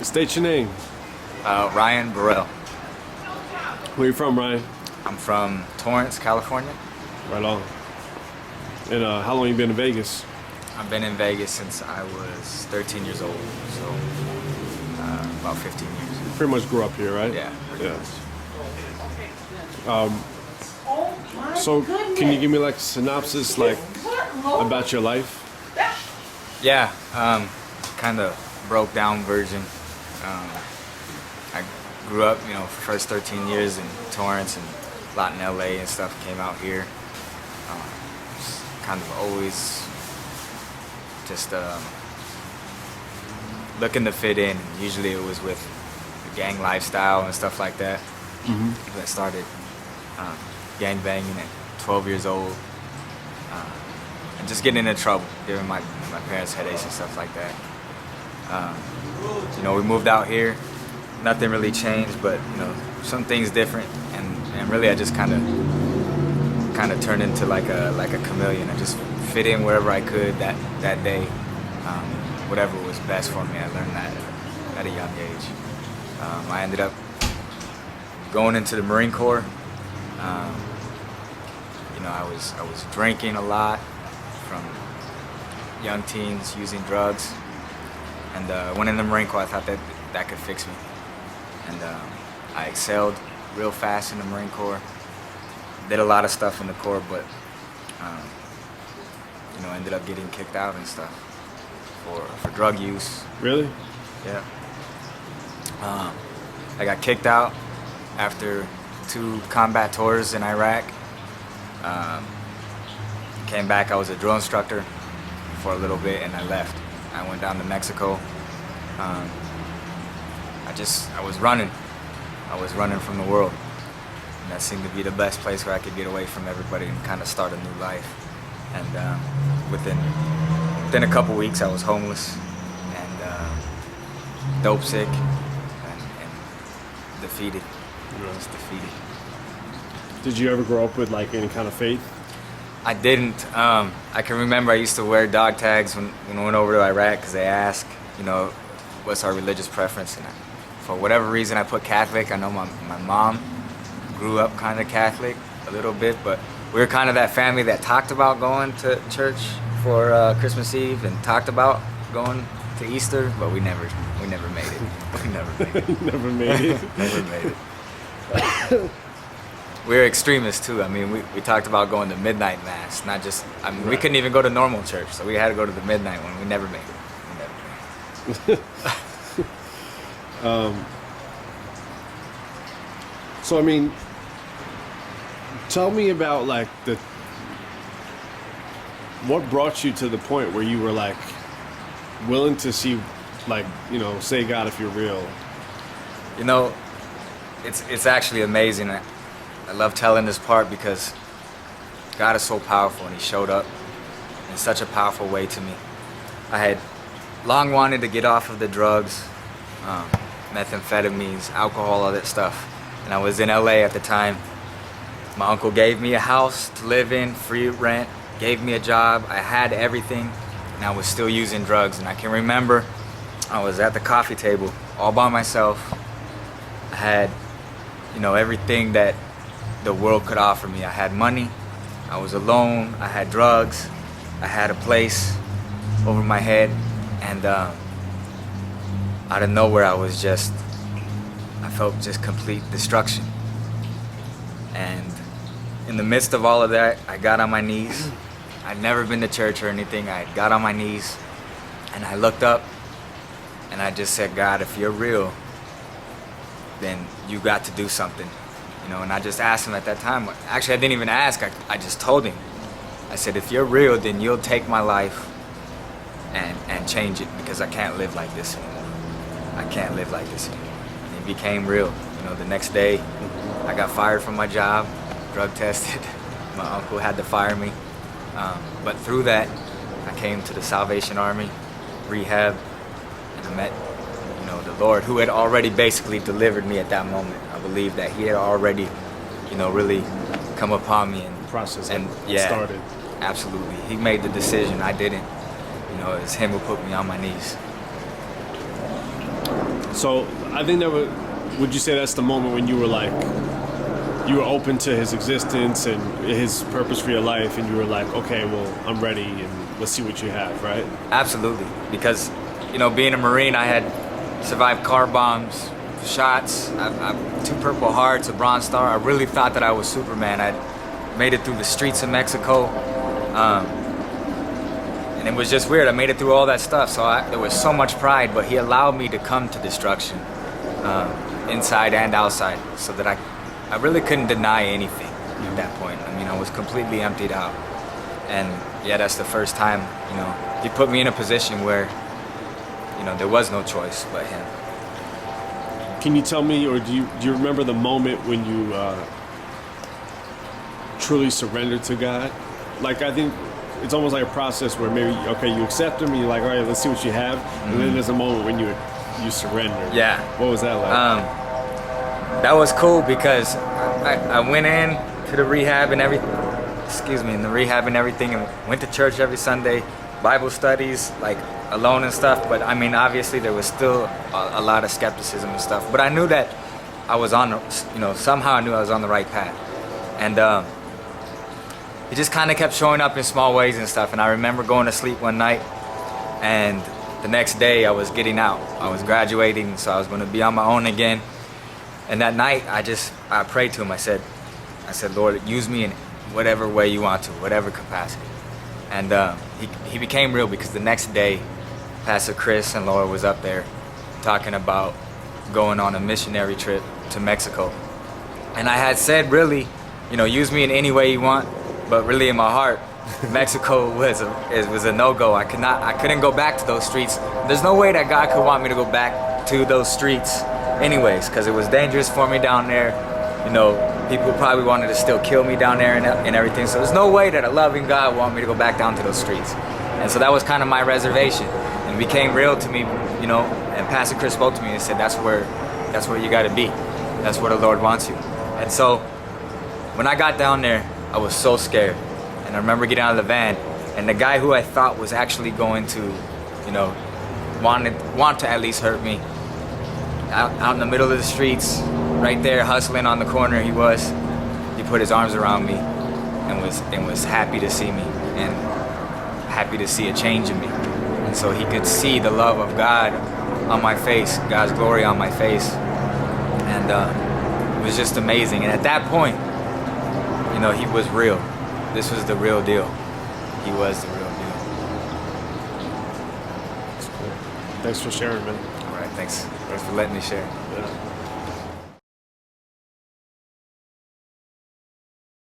State your name. Ryan Birrell. Where you from, Ryan? I'm from Torrance, California. Right on. And how long you been in Vegas? I've been in Vegas since I was 13 years old, so about 15 years. Pretty much grew up here, right? Yeah. Yeah. So can you give me like a synopsis, like about your life? Yeah, kind of broke down version. I grew up, first 13 years in Torrance and a lot in LA and stuff. Came out here. Kind of always just looking to fit in. Usually it was with the gang lifestyle and stuff like that. I started gang banging at 12 years old and just getting into trouble, giving my parents headaches and stuff like that. We moved out here. Nothing really changed, but some things different, and really I just kind of turned into like a chameleon. I just fit in wherever I could that day. Whatever was best for me, I learned that at a young age. I ended up going into the Marine Corps. I was drinking a lot from young teens, using drugs, and went in the Marine Corps. I thought that could fix me, and I excelled real fast in the Marine Corps. Did a lot of stuff in the Corps, but ended up getting kicked out and stuff for drug use. Really? Yeah. I got kicked out after 2 combat tours in Iraq. Came back, I was a drill instructor for a little bit, and I left. I went down to Mexico. I was running. I was running from the world. And that seemed to be the best place where I could get away from everybody and kind of start a new life. And within a couple weeks, I was homeless and dope sick and defeated. Just defeated. Did you ever grow up with like any kind of faith? I didn't. I can remember I used to wear dog tags when I went over to Iraq because they asked, what's our religious preference, and for whatever reason I put Catholic. I know my mom grew up kind of Catholic a little bit, but we were kind of that family that talked about going to church for Christmas Eve and talked about going to Easter, but we never made it. We never made it. Never made it. Never made it. We were extremists too. I mean, we talked about going to midnight mass, not just. I mean, we couldn't even go to normal church, so we had to go to the midnight one. We never made it. We never made it. So I mean, tell me about like what brought you to the point where you were like willing to see, like, say God if you're real. It's actually amazing. I love telling this part because God is so powerful, and He showed up in such a powerful way to me. I had long wanted to get off of the drugs, methamphetamines, alcohol, all that stuff. And I was in LA at the time. My uncle gave me a house to live in, free rent, gave me a job. I had everything, and I was still using drugs. And I can remember I was at the coffee table all by myself. I had, everything that the world could offer me. I had money, I was alone, I had drugs, I had a place over my head, and out of nowhere I felt just complete destruction. And in the midst of all of that, I got on my knees. I'd never been to church or anything. I got on my knees and I looked up and I just said, God, if you're real, then you got to do something. And I just asked Him at that time. Actually, I didn't even ask. I just told Him. I said, if you're real, then you'll take my life and change it, because I can't live like this anymore. I can't live like this anymore. And it became real. The next day, I got fired from my job, drug tested. My uncle had to fire me. But through that, I came to the Salvation Army, rehab, and I met the Lord, who had already basically delivered me at that moment. I believe that He had already, really come upon me, and The process started. Absolutely. He made the decision. I didn't. It's Him who put me on my knees. So I think that would you say that's the moment when you were like, you were open to his existence and his purpose for your life, and you were like, okay, well, I'm ready, and let's see what you have, right? Absolutely, because being a Marine, I had survived car bombs, shots. I've 2 Purple Hearts, a Bronze Star. I really thought that I was Superman. I'd made it through the streets of Mexico, and it was just weird. I made it through all that stuff, so there was so much pride. But he allowed me to come to destruction, inside and outside, so that I really couldn't deny anything at that point. I mean, I was completely emptied out, and yeah, that's the first time he put me in a position where there was no choice but him. Can you tell me, or do you remember the moment when you truly surrendered to God? Like, I think it's almost like a process where maybe, okay, you accept him and you're like, all right, let's see what you have. Mm-hmm. And then there's a moment when you surrender. Yeah. What was that like? That was cool because I went in to the rehab and everything. In the rehab and everything, and went to church every Sunday, Bible studies, like alone and stuff. But I mean, obviously there was still a lot of skepticism and stuff. But I knew that I was on, somehow I knew I was on the right path. And he just kind of kept showing up in small ways and stuff. And I remember going to sleep one night, and the next day I was getting out. I was graduating, so I was going to be on my own again. And that night I prayed to him. I said, Lord, use me in whatever way you want to, whatever capacity. And he became real, because the next day Pastor Chris and Laura was up there talking about going on a missionary trip to Mexico. And I had said, really, use me in any way you want, but really in my heart, Mexico was a no-go. I couldn't go back to those streets. There's no way that God could want me to go back to those streets anyways, because it was dangerous for me down there. People probably wanted to still kill me down there and everything. So there's no way that a loving God wanted me to go back down to those streets. And so that was kind of my reservation. And it became real to me, and Pastor Chris spoke to me and said, that's where you got to be. That's where the Lord wants you. And so when I got down there, I was so scared. And I remember getting out of the van, and the guy who I thought was actually going to, want to at least hurt me, out in the middle of the streets, right there hustling on the corner, he put his arms around me and was happy to see me and happy to see a change in me. And so he could see the love of God on my face, God's glory on my face. And it was just amazing. And at that point, he was real. This was the real deal. He was the real deal. That's cool. Thanks for sharing, man. All right, thanks for letting me share. Yeah.